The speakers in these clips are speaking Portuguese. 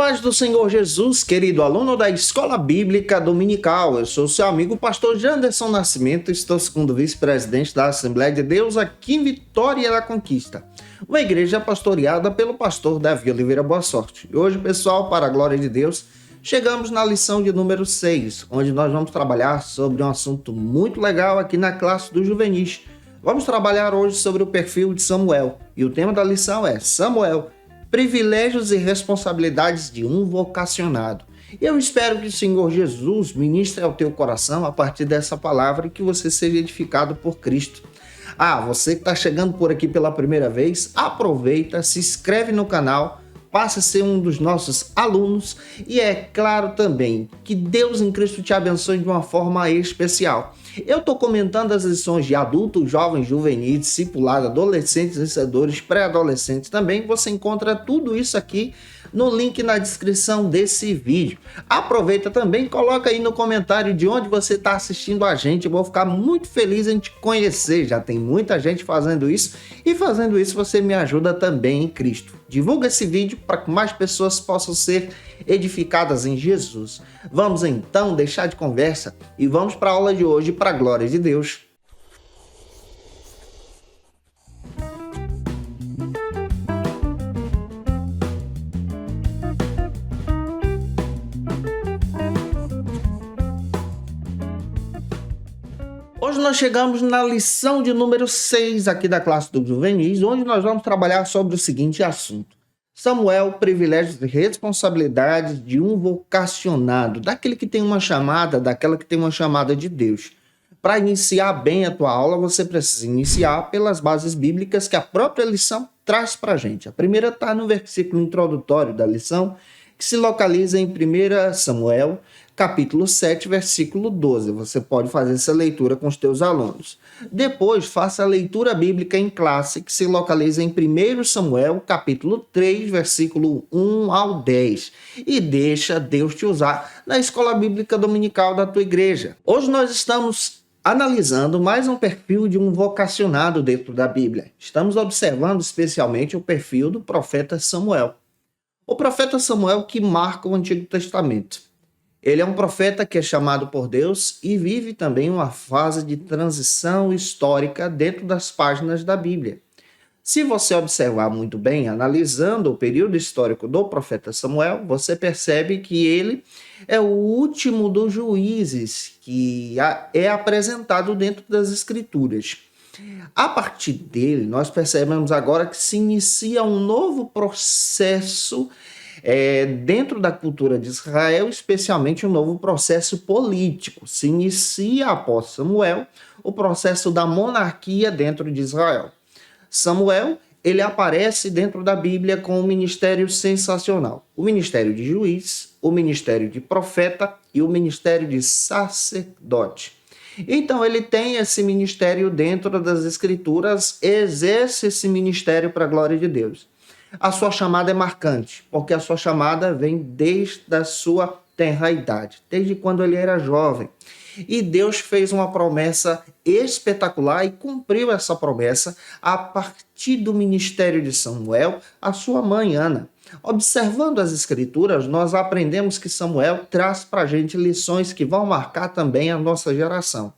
paz do Senhor Jesus, querido aluno da Escola Bíblica Dominical. Eu sou seu amigo pastor Janderson Nascimento, estou segundo vice-presidente da Assembleia de Deus aqui em Vitória da Conquista, uma igreja pastoreada pelo pastor Davi Oliveira Boa Sorte. E hoje, pessoal, para a glória de Deus, chegamos na lição de número 6, onde nós vamos trabalhar sobre um assunto muito legal aqui na classe dos juvenis. Vamos trabalhar hoje sobre o perfil de Samuel, e o tema da lição é Samuel, privilégios e responsabilidades de um vocacionado. Eu espero que o Senhor Jesus ministre ao teu coração a partir dessa palavra e que você seja edificado por Cristo. Você que está chegando por aqui pela primeira vez, aproveita, se inscreve no canal, passe a ser um dos nossos alunos e é claro também que Deus em Cristo te abençoe de uma forma especial. Eu estou comentando as lições de adultos, jovens, juvenis, discipulado, adolescentes, vencedores, pré-adolescentes também. Você encontra tudo isso aqui no link na descrição desse vídeo. Aproveita também, coloca aí no comentário de onde você está assistindo a gente. Eu vou ficar muito feliz em te conhecer. Já tem muita gente fazendo isso e fazendo isso você me ajuda também em Cristo. Divulga esse vídeo para que mais pessoas possam ser edificadas em Jesus. Vamos então deixar de conversa e vamos para a aula de hoje, para a glória de Deus. Hoje nós chegamos na lição de número 6 aqui da classe dos juvenis, onde nós vamos trabalhar sobre o seguinte assunto. Samuel, privilégios e responsabilidades de um vocacionado, daquele que tem uma chamada, daquela que tem uma chamada de Deus. Para iniciar bem a tua aula, você precisa iniciar pelas bases bíblicas que a própria lição traz para a gente. A primeira está no versículo introdutório da lição, que se localiza em 1 Samuel, capítulo 7, versículo 12. Você pode fazer essa leitura com os teus alunos. Depois, faça a leitura bíblica em classe, que se localiza em 1 Samuel, capítulo 3, versículo 1 ao 10. E deixa Deus te usar na escola bíblica dominical da tua igreja. Hoje nós estamos analisando mais um perfil de um vocacionado dentro da Bíblia. Estamos observando especialmente o perfil do profeta Samuel. O profeta Samuel que marca o Antigo Testamento. Ele é um profeta que é chamado por Deus e vive também uma fase de transição histórica dentro das páginas da Bíblia. Se você observar muito bem, analisando o período histórico do profeta Samuel, você percebe que ele é o último dos juízes que é apresentado dentro das Escrituras. A partir dele, nós percebemos agora que se inicia um novo processo dentro da cultura de Israel, especialmente um novo processo político. Se inicia após Samuel o processo da monarquia dentro de Israel. Samuel, ele aparece dentro da Bíblia com um ministério sensacional. O ministério de juiz, o ministério de profeta e o ministério de sacerdote. Então ele tem esse ministério dentro das Escrituras, exerce esse ministério para a glória de Deus. A sua chamada é marcante, porque a sua chamada vem desde a sua tenra idade, desde quando ele era jovem. E Deus fez uma promessa espetacular e cumpriu essa promessa a partir do ministério de Samuel, a sua mãe Ana. Observando as Escrituras, nós aprendemos que Samuel traz para a gente lições que vão marcar também a nossa geração.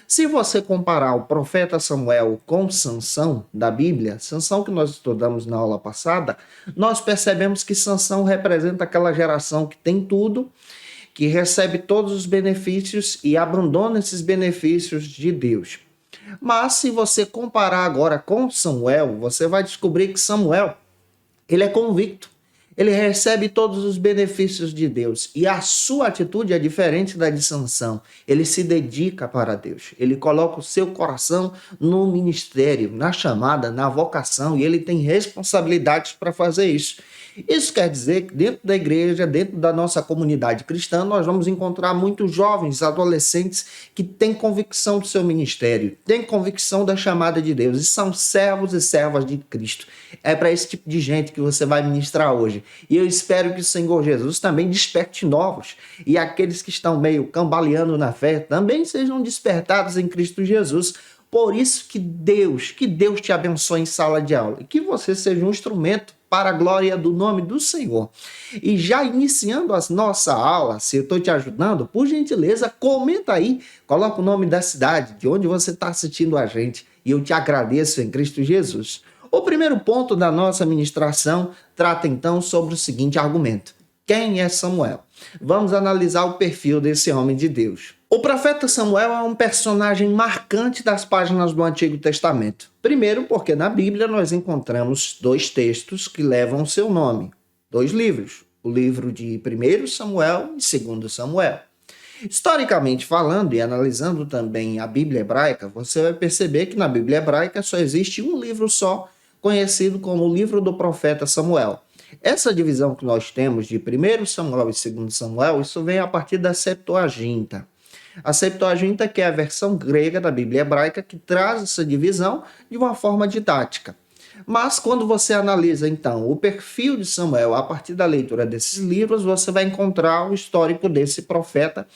Se você comparar o profeta Samuel com Sansão da Bíblia, Sansão que nós estudamos na aula passada, nós percebemos que Sansão representa aquela geração que tem tudo, que recebe todos os benefícios e abandona esses benefícios de Deus. Mas se você comparar agora com Samuel, você vai descobrir que Samuel, ele é convicto. Ele recebe todos os benefícios de Deus e a sua atitude é diferente da de Sansão. Ele se dedica para Deus. Ele coloca o seu coração no ministério, na chamada, na vocação e ele tem responsabilidades para fazer isso. Isso quer dizer que dentro da igreja, dentro da nossa comunidade cristã, nós vamos encontrar muitos jovens, adolescentes que têm convicção do seu ministério, têm convicção da chamada de Deus e são servos e servas de Cristo. É para esse tipo de gente que você vai ministrar hoje. E eu espero que o Senhor Jesus também desperte novos e aqueles que estão meio cambaleando na fé também sejam despertados em Cristo Jesus. Por isso que Deus te abençoe em sala de aula e que você seja um instrumento para a glória do nome do Senhor. E já iniciando a nossa aula, se eu estou te ajudando, por gentileza, comenta aí, coloca o nome da cidade, de onde você está assistindo a gente, e eu te agradeço em Cristo Jesus. O primeiro ponto da nossa ministração trata então sobre o seguinte argumento: quem é Samuel? Vamos analisar o perfil desse homem de Deus. O profeta Samuel é um personagem marcante das páginas do Antigo Testamento. Primeiro, porque na Bíblia nós encontramos 2 textos que levam seu nome, 2 livros, o livro de 1 Samuel e 2 Samuel. Historicamente falando e analisando também a Bíblia hebraica, você vai perceber que na Bíblia hebraica só existe um livro só, conhecido como o livro do profeta Samuel. Essa divisão que nós temos de 1 Samuel e 2 Samuel, isso vem a partir da Septuaginta. A Septuaginta, que é a versão grega da Bíblia hebraica, que traz essa divisão de uma forma didática. Mas quando você analisa, então, o perfil de Samuel a partir da leitura desses livros, você vai encontrar o histórico desse profeta,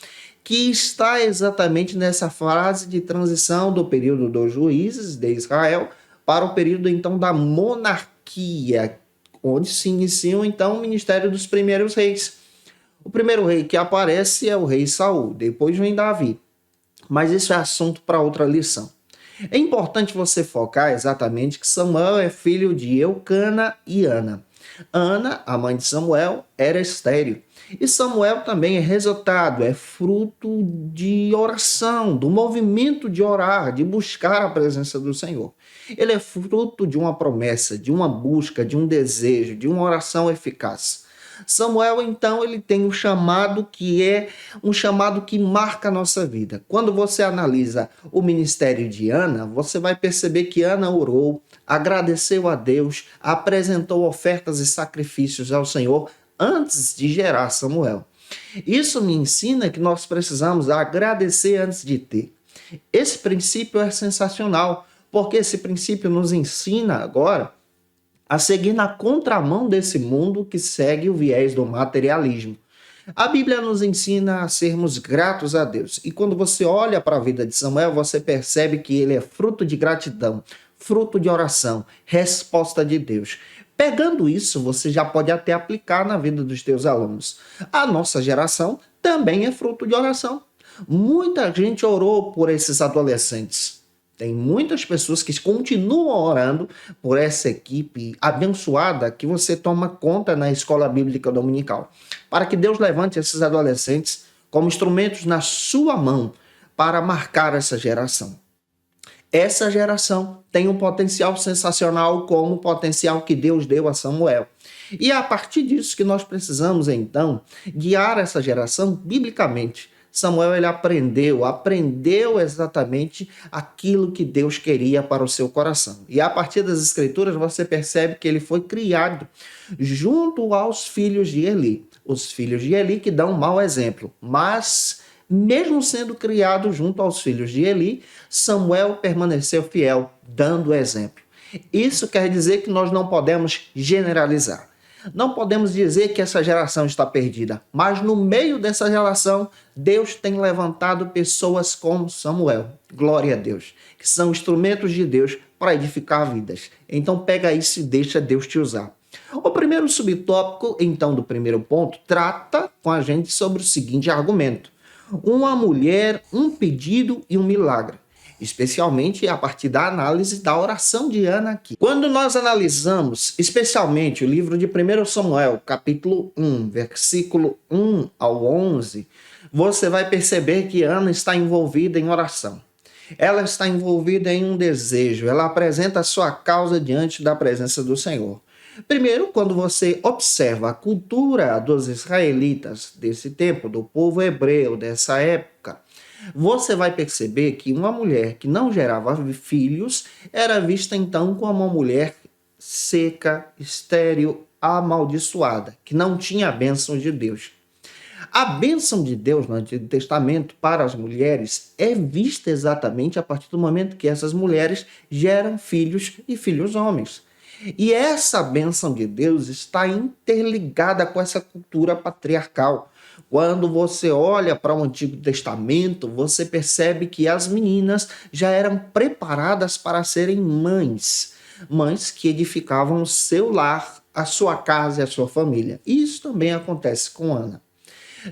que está exatamente nessa fase de transição do período dos juízes de Israel para o período, então, da monarquia, onde se iniciam, então, o ministério dos primeiros reis. O primeiro rei que aparece é o rei Saul, depois vem Davi. Mas isso é assunto para outra lição. É importante você focar exatamente que Samuel é filho de Eucana e Ana. Ana, a mãe de Samuel, era estéril. E Samuel também é resultado, é fruto de oração, do movimento de orar, de buscar a presença do Senhor. Ele é fruto de uma promessa, de uma busca, de um desejo, de uma oração eficaz. Samuel, então, ele tem um chamado que é um chamado que marca a nossa vida. Quando você analisa o ministério de Ana, você vai perceber que Ana orou, agradeceu a Deus, apresentou ofertas e sacrifícios ao Senhor antes de gerar Samuel. Isso me ensina que nós precisamos agradecer antes de ter. Esse princípio é sensacional, porque esse princípio nos ensina agora a seguir na contramão desse mundo que segue o viés do materialismo. A Bíblia nos ensina a sermos gratos a Deus. E quando você olha para a vida de Samuel, você percebe que ele é fruto de gratidão, fruto de oração, resposta de Deus. Pegando isso, você já pode até aplicar na vida dos teus alunos. A nossa geração também é fruto de oração. Muita gente orou por esses adolescentes. Tem muitas pessoas que continuam orando por essa equipe abençoada que você toma conta na escola bíblica dominical, para que Deus levante esses adolescentes como instrumentos na sua mão para marcar essa geração. Essa geração tem um potencial sensacional como o potencial que Deus deu a Samuel. E é a partir disso que nós precisamos, então, guiar essa geração biblicamente. Samuel ele aprendeu exatamente aquilo que Deus queria para o seu coração. E a partir das escrituras você percebe que ele foi criado junto aos filhos de Eli. Os filhos de Eli que dão um mau exemplo, mas mesmo sendo criado junto aos filhos de Eli, Samuel permaneceu fiel, dando exemplo. Isso quer dizer que nós não podemos generalizar. Não podemos dizer que essa geração está perdida, mas no meio dessa geração, Deus tem levantado pessoas como Samuel, glória a Deus, que são instrumentos de Deus para edificar vidas. Então pega isso e deixa Deus te usar. O primeiro subtópico, então, do primeiro ponto, trata com a gente sobre o seguinte argumento: uma mulher, um pedido e um milagre. Especialmente a partir da análise da oração de Ana aqui. Quando nós analisamos, especialmente o livro de 1 Samuel, capítulo 1, versículo 1 ao 11, você vai perceber que Ana está envolvida em oração. Ela está envolvida em um desejo, ela apresenta a sua causa diante da presença do Senhor. Primeiro, quando você observa a cultura dos israelitas desse tempo, do povo hebreu dessa época, você vai perceber que uma mulher que não gerava filhos era vista então como uma mulher seca, estéril, amaldiçoada, que não tinha a bênção de Deus. A bênção de Deus no Antigo Testamento para as mulheres é vista exatamente a partir do momento que essas mulheres geram filhos e filhos homens. E essa bênção de Deus está interligada com essa cultura patriarcal. Quando você olha para o Antigo Testamento, você percebe que as meninas já eram preparadas para serem mães. mães que edificavam o seu lar, a sua casa e a sua família. Isso também acontece com Ana.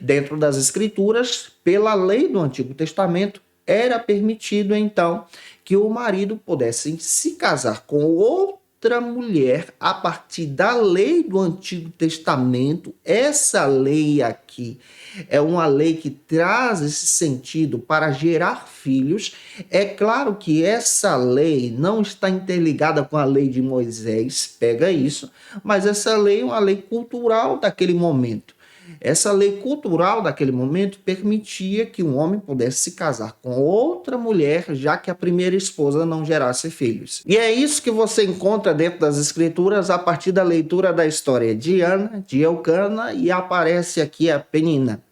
Dentro das Escrituras, pela lei do Antigo Testamento, era permitido então que o marido pudesse se casar com outra mulher a partir da lei do Antigo Testamento. Essa lei aqui é uma lei que traz esse sentido para gerar filhos. É claro que essa lei não está interligada com a lei de Moisés, pega isso, mas essa lei é uma lei cultural daquele momento. Essa lei cultural daquele momento permitia que um homem pudesse se casar com outra mulher, já que a primeira esposa não gerasse filhos. E é isso que você encontra dentro das Escrituras a partir da leitura da história de Ana, de Eucana, e aparece aqui a Penina.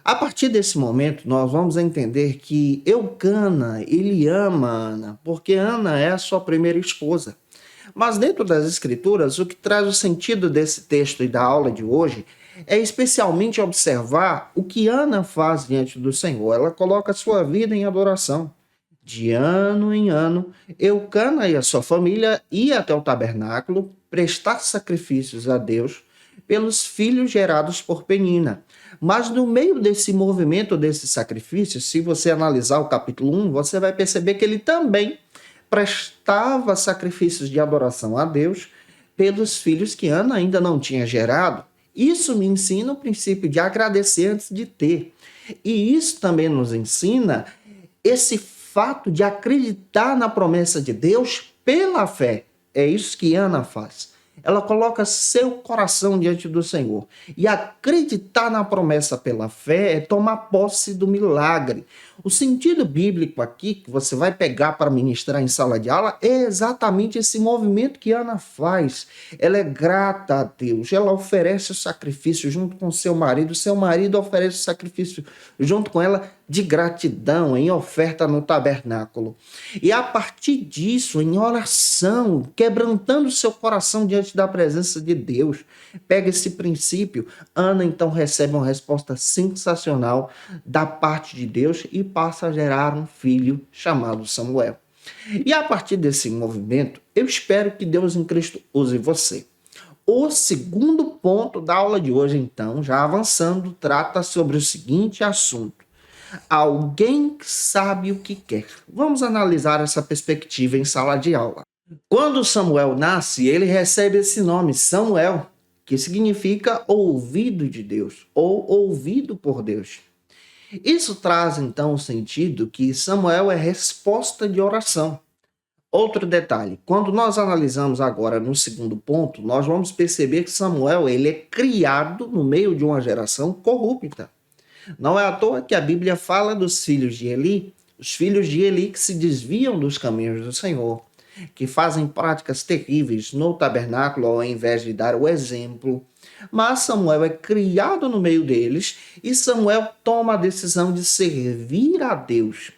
A partir desse momento, nós vamos entender que Eucana, ele ama Ana, porque Ana é a sua primeira esposa. Mas dentro das Escrituras, o que traz o sentido desse texto e da aula de hoje é especialmente observar o que Ana faz diante do Senhor. Ela coloca sua vida em adoração. De ano em ano, Eucana e a sua família iam até o tabernáculo prestar sacrifícios a Deus pelos filhos gerados por Penina. Mas no meio desse movimento, desse sacrifício, se você analisar o capítulo 1, você vai perceber que ele também prestava sacrifícios de adoração a Deus pelos filhos que Ana ainda não tinha gerado. Isso me ensina o princípio de agradecer antes de ter. E isso também nos ensina esse fato de acreditar na promessa de Deus pela fé. É isso que Ana faz. Ela coloca seu coração diante do Senhor. E acreditar na promessa pela fé é tomar posse do milagre. O sentido bíblico aqui, que você vai pegar para ministrar em sala de aula, é exatamente esse movimento que Ana faz. Ela é grata a Deus, ela oferece o sacrifício junto com seu marido oferece o sacrifício junto com ela de gratidão, em oferta no tabernáculo. E a partir disso, em oração, quebrantando seu coração diante da presença de Deus, pega esse princípio, Ana então recebe uma resposta sensacional da parte de Deus e passa a gerar um filho chamado Samuel. E a partir desse movimento, eu espero que Deus em Cristo use você. O segundo ponto da aula de hoje, então, já avançando, trata sobre o seguinte assunto: alguém que sabe o que quer. Vamos analisar essa perspectiva em sala de aula. Quando Samuel nasce, ele recebe esse nome, Samuel, que significa ouvido de Deus, ou ouvido por Deus. Isso traz, então, o sentido que Samuel é resposta de oração. Outro detalhe, quando nós analisamos agora no segundo ponto, nós vamos perceber que Samuel ele é criado no meio de uma geração corrupta. Não é à toa que a Bíblia fala dos filhos de Eli, os filhos de Eli que se desviam dos caminhos do Senhor, que fazem práticas terríveis no tabernáculo ao invés de dar o exemplo. Mas Samuel é criado no meio deles e Samuel toma a decisão de servir a Deus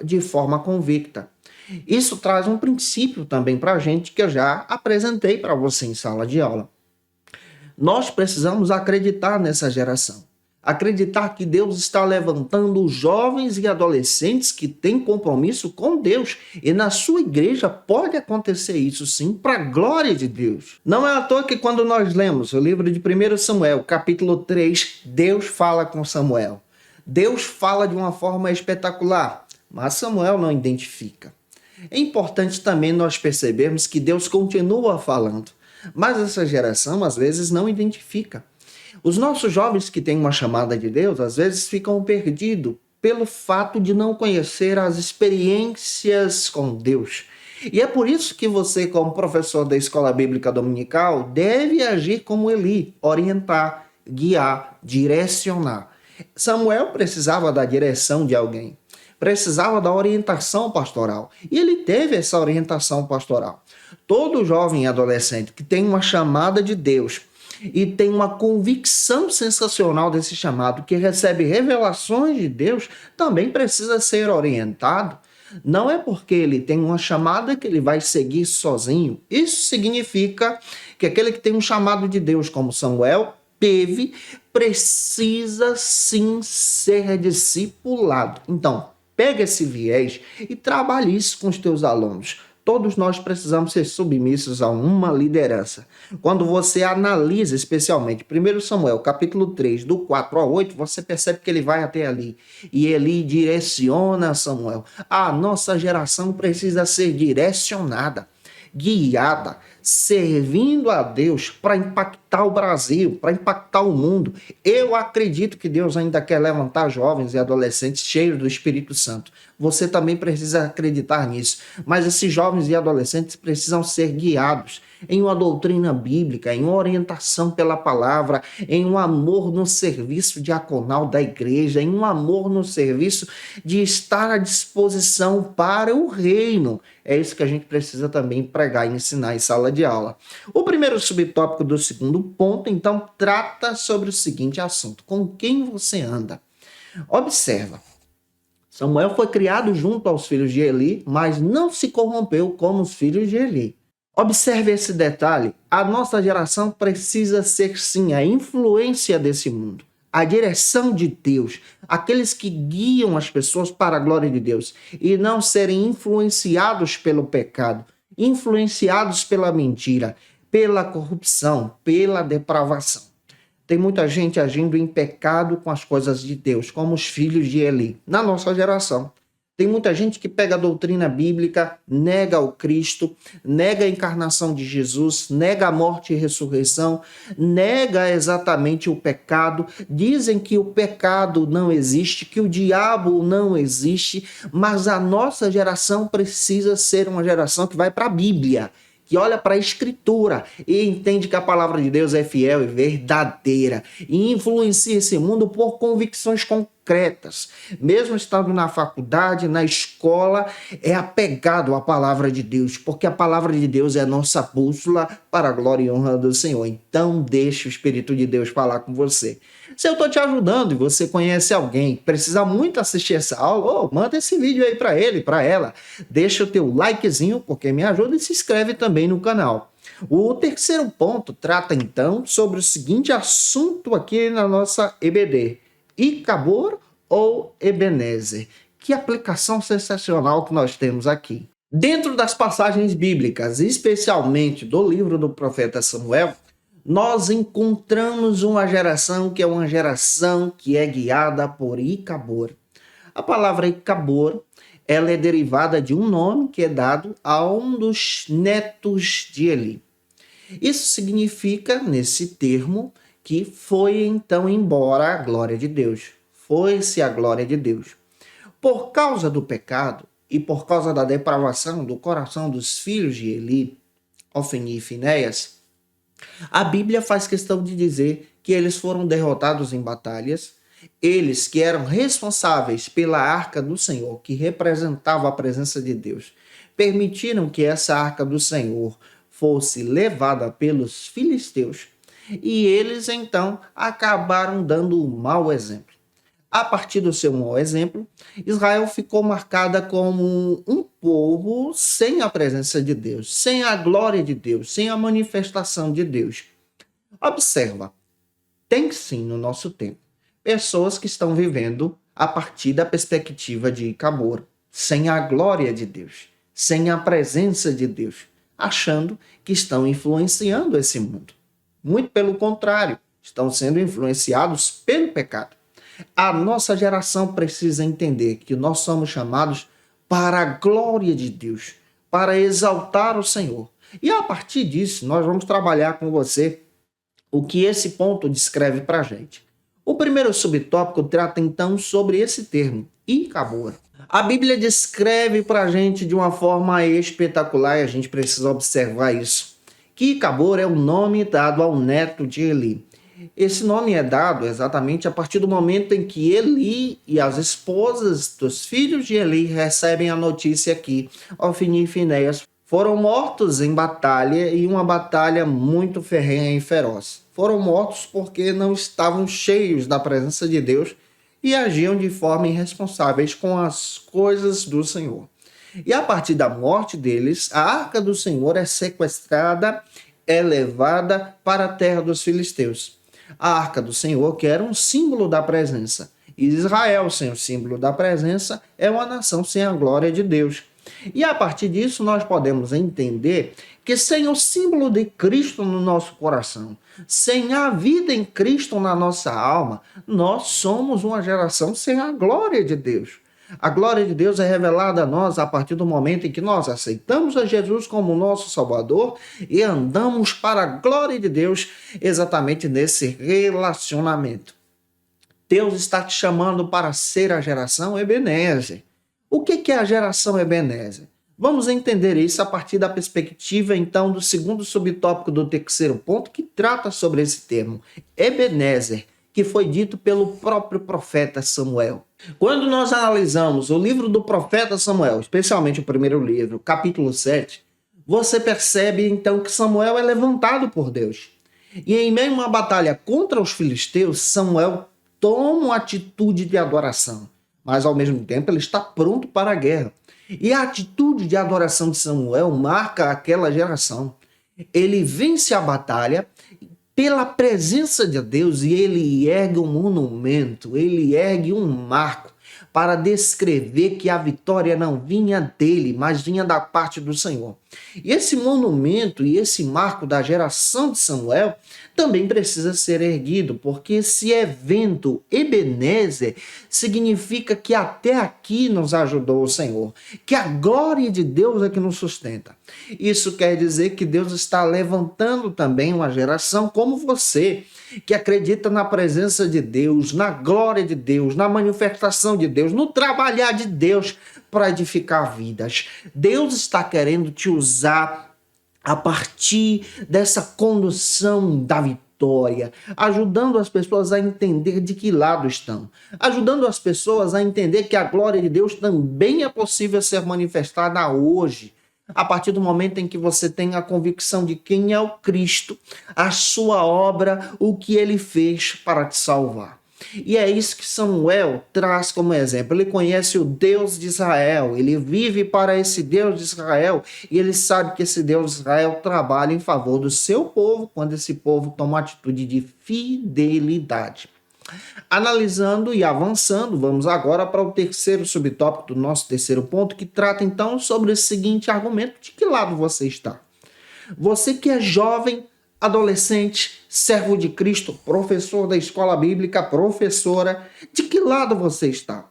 de forma convicta. Isso traz um princípio também para a gente que eu já apresentei para você em sala de aula. Nós precisamos acreditar nessa geração. Acreditar que Deus está levantando jovens e adolescentes que têm compromisso com Deus. E na sua igreja pode acontecer isso sim, para a glória de Deus. Não é à toa que quando nós lemos o livro de 1 Samuel, capítulo 3, Deus fala com Samuel. Deus fala de uma forma espetacular, mas Samuel não identifica. É importante também nós percebermos que Deus continua falando, mas essa geração às vezes não identifica. Os nossos jovens que têm uma chamada de Deus, às vezes ficam perdidos pelo fato de não conhecer as experiências com Deus. E é por isso que você, como professor da Escola Bíblica Dominical, deve agir como Eli, orientar, guiar, direcionar. Samuel precisava da direção de alguém, precisava da orientação pastoral. E ele teve essa orientação pastoral. Todo jovem e adolescente que tem uma chamada de Deus e tem uma convicção sensacional desse chamado, que recebe revelações de Deus, também precisa ser orientado. Não é porque ele tem uma chamada que ele vai seguir sozinho. Isso significa que aquele que tem um chamado de Deus, como Samuel teve, precisa sim ser discipulado. Então, pega esse viés e trabalhe isso com os teus alunos. Todos nós precisamos ser submissos a uma liderança. Quando você analisa especialmente 1 Samuel, capítulo 3, do 4 ao 8, você percebe que ele vai até ali. E ele direciona Samuel. A nossa geração precisa ser direcionada, guiada, servindo a Deus para impactar o Brasil, para impactar o mundo. Eu acredito que Deus ainda quer levantar jovens e adolescentes cheios do Espírito Santo. Você também precisa acreditar nisso. Mas esses jovens e adolescentes precisam ser guiados em uma doutrina bíblica, em uma orientação pela palavra, em um amor no serviço diaconal da igreja, em um amor no serviço de estar à disposição para o reino. É isso que a gente precisa também pregar e ensinar em sala de aula. O primeiro subtópico do segundo ponto, então, trata sobre o seguinte assunto: com quem você anda? Observa. Samuel foi criado junto aos filhos de Eli, mas não se corrompeu como os filhos de Eli. Observe esse detalhe. A nossa geração precisa ser, sim, a influência desse mundo, a direção de Deus, aqueles que guiam as pessoas para a glória de Deus e não serem influenciados pelo pecado, influenciados pela mentira, pela corrupção, pela depravação. Tem muita gente agindo em pecado com as coisas de Deus, como os filhos de Eli, na nossa geração. Tem muita gente que pega a doutrina bíblica, nega o Cristo, nega a encarnação de Jesus, nega a morte e ressurreição, nega exatamente o pecado, dizem que o pecado não existe, que o diabo não existe, mas a nossa geração precisa ser uma geração que vai para a Bíblia, que olha para a Escritura e entende que a palavra de Deus é fiel e verdadeira e influencia esse mundo por convicções concretas. Mesmo estando na faculdade, na escola, é apegado à palavra de Deus, porque a palavra de Deus é a nossa bússola para a glória e honra do Senhor. Então, deixe o Espírito de Deus falar com você. Se eu estou te ajudando e você conhece alguém que precisa muito assistir essa aula, manda esse vídeo aí para ele, para ela. Deixa o teu likezinho, porque me ajuda, e se inscreve também no canal. O terceiro ponto trata, então, sobre o seguinte assunto aqui na nossa EBD. Icabor ou Ebenezer? Que aplicação sensacional que nós temos aqui. Dentro das passagens bíblicas, especialmente do livro do profeta Samuel, nós encontramos uma geração que é uma geração que é guiada por Icabor. A palavra Icabor, ela é derivada de um nome que é dado a um dos netos de Eli. Isso significa, nesse termo, que foi então embora a glória de Deus. Foi-se a glória de Deus. Por causa do pecado e por causa da depravação do coração dos filhos de Eli, Ofni e Finéias, a Bíblia faz questão de dizer que eles foram derrotados em batalhas. Eles que eram responsáveis pela arca do Senhor, que representava a presença de Deus, permitiram que essa arca do Senhor fosse levada pelos filisteus e eles então acabaram dando um mau exemplo. A partir do seu mau exemplo, Israel ficou marcada como um povo sem a presença de Deus, sem a glória de Deus, sem a manifestação de Deus. Observa, tem sim no nosso tempo pessoas que estão vivendo a partir da perspectiva de Icabor, sem a glória de Deus, sem a presença de Deus, achando que estão influenciando esse mundo. Muito pelo contrário, estão sendo influenciados pelo pecado. A nossa geração precisa entender que nós somos chamados para a glória de Deus, para exaltar o Senhor. E a partir disso, nós vamos trabalhar com você o que esse ponto descreve para a gente. O primeiro subtópico trata então sobre esse termo, Icabor. A Bíblia descreve para a gente de uma forma espetacular e a gente precisa observar isso, que Icabor é o nome dado ao neto de Eli. Esse nome é dado exatamente a partir do momento em que Eli e as esposas dos filhos de Eli recebem a notícia que Ofni e Finéias foram mortos em batalha, e uma batalha muito ferrenha e feroz. Foram mortos porque não estavam cheios da presença de Deus e agiam de forma irresponsáveis com as coisas do Senhor. E a partir da morte deles, a arca do Senhor é sequestrada, é levada para a terra dos filisteus. A arca do Senhor, que era um símbolo da presença. E Israel, sem o símbolo da presença, é uma nação sem a glória de Deus. E a partir disso nós podemos entender que sem o símbolo de Cristo no nosso coração, sem a vida em Cristo na nossa alma, nós somos uma geração sem a glória de Deus. A glória de Deus é revelada a nós a partir do momento em que nós aceitamos a Jesus como nosso Salvador e andamos para a glória de Deus exatamente nesse relacionamento. Deus está te chamando para ser a geração Ebenezer. O que é a geração Ebenezer? Vamos entender isso a partir da perspectiva, então, do segundo subtópico do terceiro ponto, que trata sobre esse termo, Ebenezer, que foi dito pelo próprio profeta Samuel. Quando nós analisamos o livro do profeta Samuel, especialmente o primeiro livro, capítulo 7, você percebe, então, que Samuel é levantado por Deus. E em meio a uma batalha contra os filisteus, Samuel toma uma atitude de adoração, mas ao mesmo tempo ele está pronto para a guerra. E a atitude de adoração de Samuel marca aquela geração. Ele vence a batalha pela presença de Deus e ele ergue um monumento, ele ergue um marco para descrever que a vitória não vinha dele, mas vinha da parte do Senhor. E esse monumento e esse marco da geração de Samuel também precisa ser erguido, porque esse evento Ebenezer significa que até aqui nos ajudou o Senhor, que a glória de Deus é que nos sustenta. Isso quer dizer que Deus está levantando também uma geração como você, que acredita na presença de Deus, na glória de Deus, na manifestação de Deus, no trabalhar de Deus para edificar vidas. Deus está querendo te usar a partir dessa condução da vitória, ajudando as pessoas a entender de que lado estão, ajudando as pessoas a entender que a glória de Deus também é possível ser manifestada hoje, a partir do momento em que você tem a convicção de quem é o Cristo, a sua obra, o que ele fez para te salvar. E é isso que Samuel traz como exemplo. Ele conhece o Deus de Israel, ele vive para esse Deus de Israel e ele sabe que esse Deus de Israel trabalha em favor do seu povo quando esse povo toma uma atitude de fidelidade. Analisando e avançando, vamos agora para o terceiro subtópico do nosso terceiro ponto, que trata então sobre o seguinte argumento: de que lado você está? Você que é jovem, adolescente, servo de Cristo, professor da escola bíblica, professora, de que lado você está?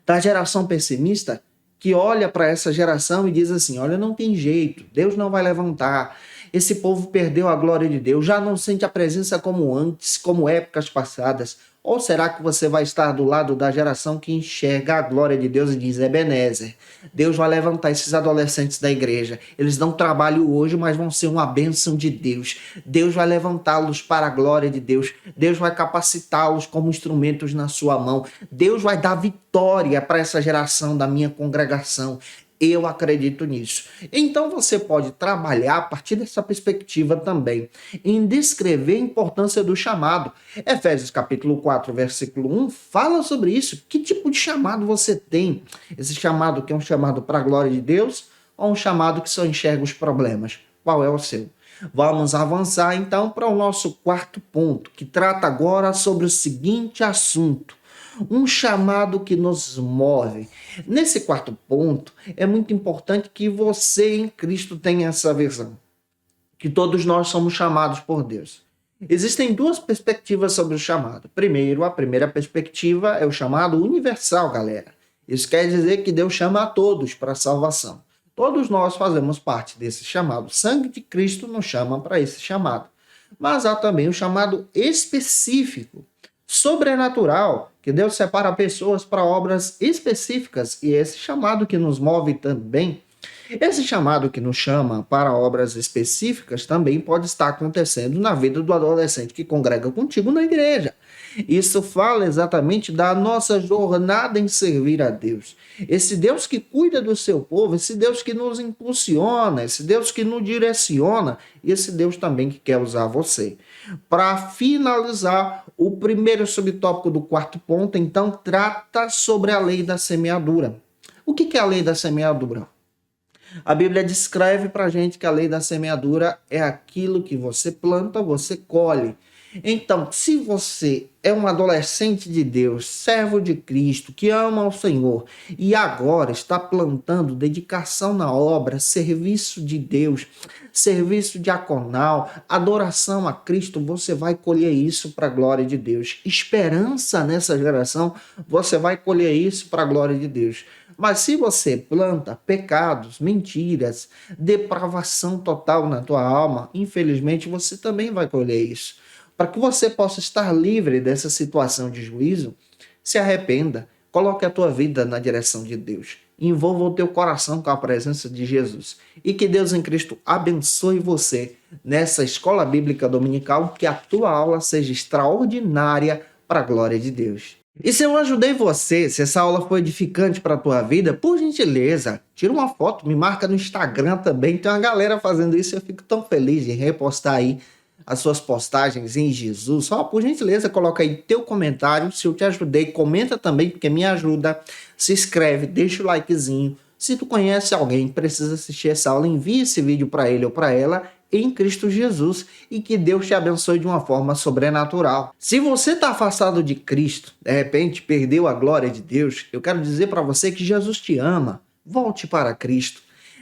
Da geração pessimista, que olha para essa geração e diz assim: olha, não tem jeito, Deus não vai levantar, esse povo perdeu a glória de Deus, já não sente a presença como antes, como épocas passadas. Ou será que você vai estar do lado da geração que enxerga a glória de Deus e diz: Ebenezer, Deus vai levantar esses adolescentes da igreja. Eles dão trabalho hoje, mas vão ser uma bênção de Deus. Deus vai levantá-los para a glória de Deus. Deus vai capacitá-los como instrumentos na sua mão. Deus vai dar vitória para essa geração da minha congregação. Eu acredito nisso. Então você pode trabalhar a partir dessa perspectiva também, em descrever a importância do chamado. Efésios capítulo 4, versículo 1, fala sobre isso. Que tipo de chamado você tem? Esse chamado que é um chamado para a glória de Deus ou um chamado que só enxerga os problemas? Qual é o seu? Vamos avançar então para o nosso quarto ponto, que trata agora sobre o seguinte assunto: um chamado que nos move. Nesse quarto ponto, é muito importante que você em Cristo tenha essa visão, que todos nós somos chamados por Deus. Existem duas perspectivas sobre o chamado. Primeiro, a primeira perspectiva é o chamado universal, galera. Isso quer dizer que Deus chama a todos para a salvação. Todos nós fazemos parte desse chamado. O sangue de Cristo nos chama para esse chamado. Mas há também o chamado específico, sobrenatural, que Deus separa pessoas para obras específicas, e esse chamado que nos move também. Esse chamado que nos chama para obras específicas também pode estar acontecendo na vida do adolescente que congrega contigo na igreja. Isso fala exatamente da nossa jornada em servir a Deus. Esse Deus que cuida do seu povo, esse Deus que nos impulsiona, esse Deus que nos direciona, e esse Deus também que quer usar você. Para finalizar, o primeiro subtópico do quarto ponto, então, trata sobre a lei da semeadura. O que é a lei da semeadura? A Bíblia descreve para a gente que a lei da semeadura é aquilo que você planta, você colhe. Então, se você é um adolescente de Deus, servo de Cristo, que ama ao Senhor e agora está plantando dedicação na obra, serviço de Deus, serviço diaconal, adoração a Cristo, você vai colher isso para a glória de Deus. Esperança nessa geração, você vai colher isso para a glória de Deus. Mas se você planta pecados, mentiras, depravação total na tua alma, infelizmente você também vai colher isso. Para que você possa estar livre dessa situação de juízo, se arrependa, coloque a tua vida na direção de Deus, envolva o teu coração com a presença de Jesus e que Deus em Cristo abençoe você nessa escola bíblica dominical, que a tua aula seja extraordinária para a glória de Deus. E se eu ajudei você, se essa aula foi edificante para a tua vida, por gentileza, tira uma foto, me marca no Instagram também, tem uma galera fazendo isso, eu fico tão feliz de repostar aí as suas postagens em Jesus. Só por gentileza, coloca aí teu comentário, se eu te ajudei, comenta também, porque me ajuda, se inscreve, deixa o likezinho. Se tu conhece alguém que precisa assistir essa aula, envie esse vídeo para ele ou para ela, em Cristo Jesus, e que Deus te abençoe de uma forma sobrenatural. Se você está afastado de Cristo, de repente perdeu a glória de Deus, eu quero dizer para você que Jesus te ama. Volte para Cristo.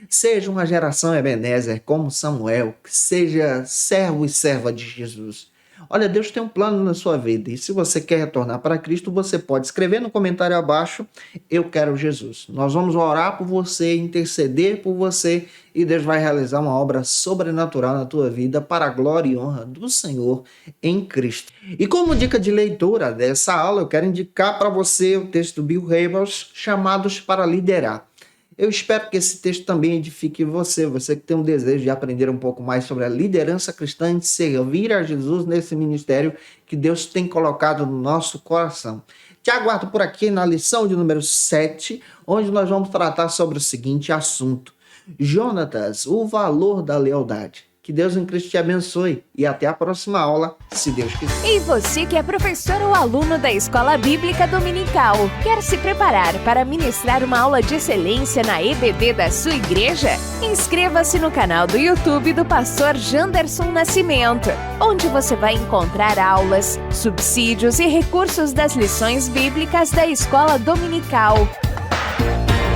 Seja uma geração Ebenezer como Samuel, que seja servo e serva de Jesus. Olha, Deus tem um plano na sua vida, e se você quer retornar para Cristo, você pode escrever no comentário abaixo, eu quero Jesus. Nós vamos orar por você, interceder por você, e Deus vai realizar uma obra sobrenatural na tua vida para a glória e honra do Senhor em Cristo. E como dica de leitura dessa aula, eu quero indicar para você o texto do Bill Hybels, Chamados para Liderar. Eu espero que esse texto também edifique você que tem um desejo de aprender um pouco mais sobre a liderança cristã, de servir a Jesus nesse ministério que Deus tem colocado no nosso coração. Te aguardo por aqui na lição de número 7, onde nós vamos tratar sobre o seguinte assunto: Jonatas, o valor da lealdade. Que Deus em Cristo te abençoe e até a próxima aula, se Deus quiser. E você que é professor ou aluno da Escola Bíblica Dominical, quer se preparar para ministrar uma aula de excelência na EBD da sua igreja? Inscreva-se no canal do YouTube do pastor Janderson Nascimento, onde você vai encontrar aulas, subsídios e recursos das lições bíblicas da Escola Dominical.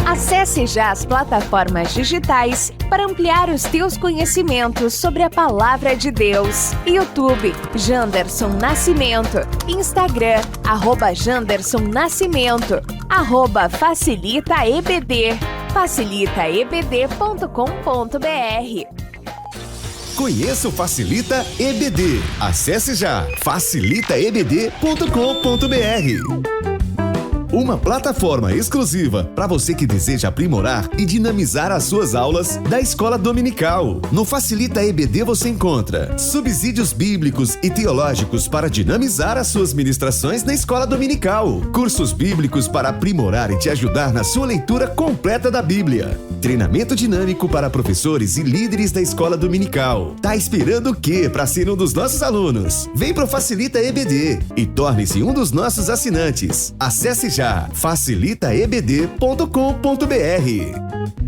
Acesse já as plataformas digitais para ampliar os teus conhecimentos sobre a Palavra de Deus. YouTube, Janderson Nascimento. Instagram, @Janderson Nascimento. @FacilitaEBD. facilitaebd.com.br. Conheça o Facilita EBD. Acesse já facilitaebd.com.br. Uma plataforma exclusiva para você que deseja aprimorar e dinamizar as suas aulas da escola dominical. No Facilita EBD você encontra subsídios bíblicos e teológicos para dinamizar as suas ministrações na escola dominical, cursos bíblicos para aprimorar e te ajudar na sua leitura completa da Bíblia, treinamento dinâmico para professores e líderes da escola dominical. Tá esperando o quê para ser um dos nossos alunos? Vem pro Facilita EBD e torne-se um dos nossos assinantes. Acesse já facilitaebd.com.br.